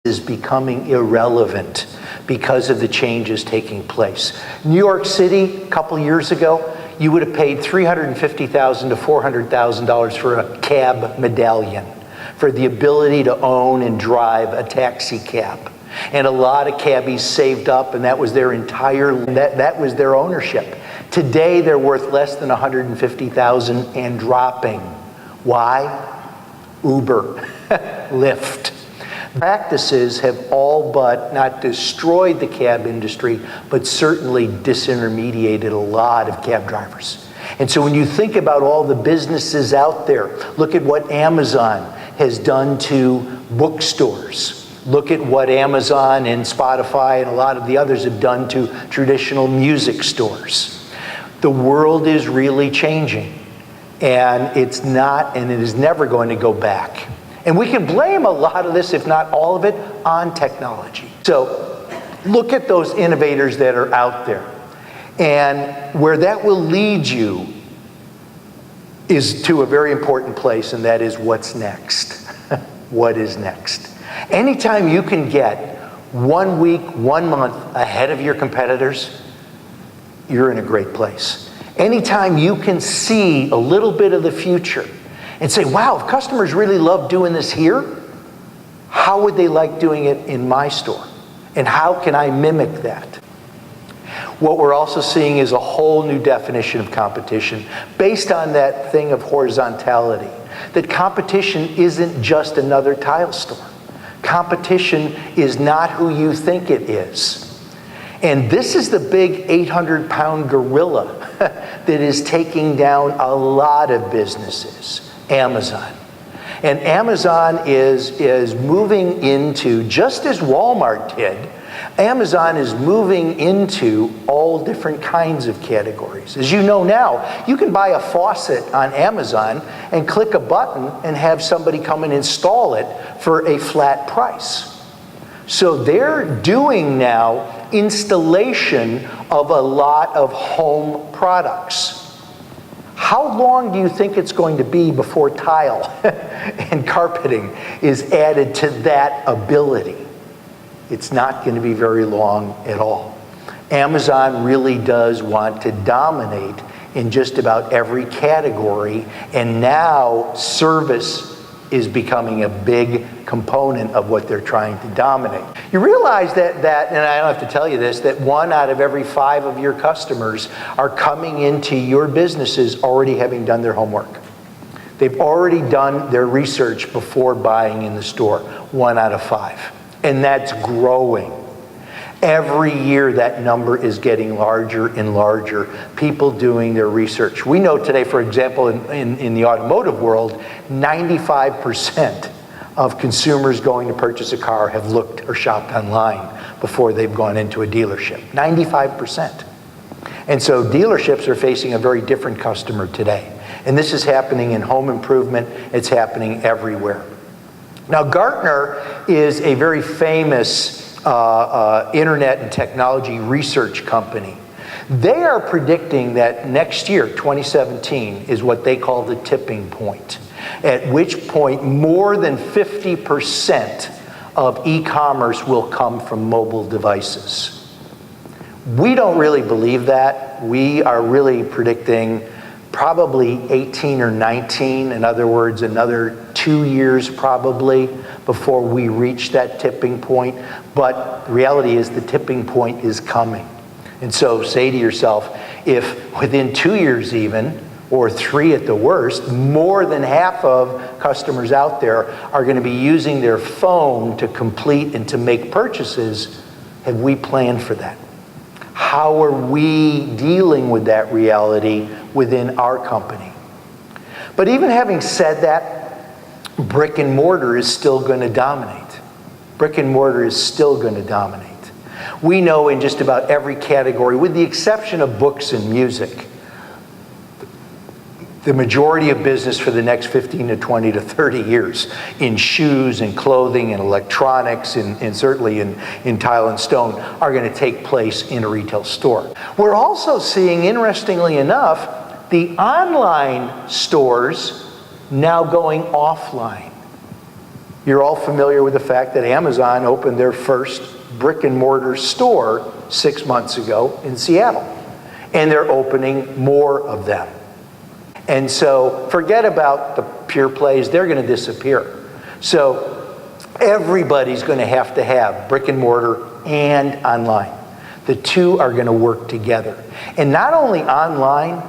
is becoming irrelevant because of the changes taking place. New York City, a couple years ago, you would have paid $350,000 to $400,000 for a cab medallion, for the ability to own and drive a taxi cab. And a lot of cabbies saved up, and that was their that was their ownership. Today, they're worth less than $150,000 and dropping. Why? Uber, Lyft. Practices have all but not destroyed the cab industry, but certainly disintermediated a lot of cab drivers. And so when you think about all the businesses out there, look at what Amazon has done to bookstores. Look at what Amazon and Spotify and a lot of the others have done to traditional music stores. The world is really changing, and it's not, and it is never going to go back. And we can blame a lot of this, if not all of it, on technology. So look at those innovators that are out there. And where that will lead you is to a very important place, and that is what's next. What is next? Anytime you can get 1 week, 1 month ahead of your competitors, you're in a great place. Anytime you can see a little bit of the future and say, wow, if customers really love doing this here, how would they like doing it in my store? And how can I mimic that? What we're also seeing is a whole new definition of competition based on that thing of horizontality. That competition isn't just another tile store. Competition is not who you think it is. And this is the big 800-pound gorilla that is taking down a lot of businesses. Amazon. And Amazon is moving into, just as Walmart did, Amazon is moving into all different kinds of categories. As you know now, you can buy a faucet on Amazon and click a button and have somebody come and install it for a flat price. So they're doing now installation of a lot of home products. How long do you think it's going to be before tile and carpeting is added to that ability? It's not going to be very long at all. Amazon really does want to dominate in just about every category, and now service is becoming a big component of what they're trying to dominate. You realize that, and I don't have to tell you this, that 1 out of every 5 of your customers are coming into your businesses already having done their homework. They've already done their research before buying in the store, 1 out of 5. And that's growing. Every year that number is getting larger and larger, people doing their research. We know today, for example, in the automotive world, 95% of consumers going to purchase a car have looked or shopped online before they've gone into a dealership. 95%. And so dealerships are facing a very different customer today. And this is happening in home improvement. It's happening everywhere. Now, Gartner is a very famous internet and technology research company. They are predicting that next year, 2017, is what they call the tipping point, at which point more than 50% of e-commerce will come from mobile devices. We don't really believe that. We are really predicting probably 18 or 19, in other words, another 2 years probably before we reach that tipping point. But the reality is the tipping point is coming. And so say to yourself, if within 2 years even, or 3 at the worst, more than half of customers out there are going to be using their phone to complete and to make purchases, have we planned for that? How are we dealing with that reality within our company? But even having said that, brick and mortar is still going to dominate. Brick and mortar is still going to dominate. We know in just about every category, with the exception of books and music, the majority of business for the next 15 to 20 to 30 years in shoes and clothing and electronics and certainly in tile and stone are going to take place in a retail store. We're also seeing, interestingly enough, the online stores now going offline. You're all familiar with the fact that Amazon opened their first brick and mortar store 6 months ago in Seattle. And they're opening more of them. And so forget about the pure plays, they're going to disappear. So everybody's going to have brick and mortar and online. The two are going to work together. And not only online,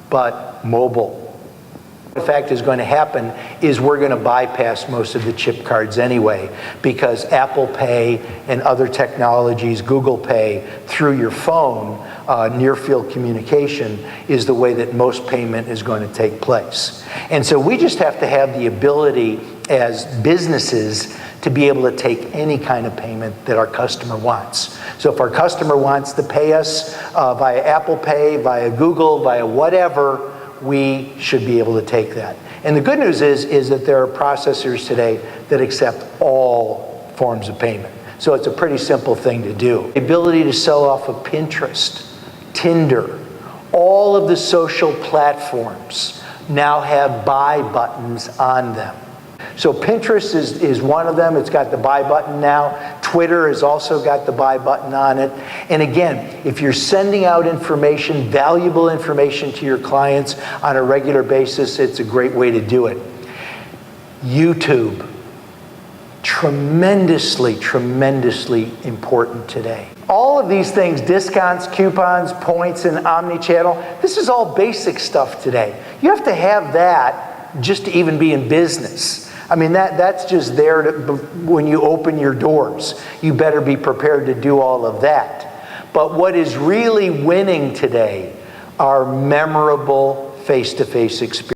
but mobile. In fact, is going to happen is we're going to bypass most of the chip cards anyway, because Apple Pay and other technologies, Google Pay, through your phone, near field communication is the way that most payment is going to take place. And so we just have to have the ability as businesses to be able to take any kind of payment that our customer wants. So if our customer wants to pay us via Apple Pay, via Google, via whatever, we should be able to take that. And the good news is that there are processors today that accept all forms of payment. So it's a pretty simple thing to do. The ability to sell off of Pinterest, Tinder, all of the social platforms now have buy buttons on them. So Pinterest is one of them. It's got the buy button now. Twitter has also got the buy button on it. And again, if you're sending out information, valuable information to your clients on a regular basis, it's a great way to do it. YouTube, tremendously, tremendously important today. All of these things, discounts, coupons, points, and omni-channel, this is all basic stuff today. You have to have that just to even be in business. I mean, that's just there when you open your doors. You better be prepared to do all of that. But what is really winning today are memorable face-to-face experiences.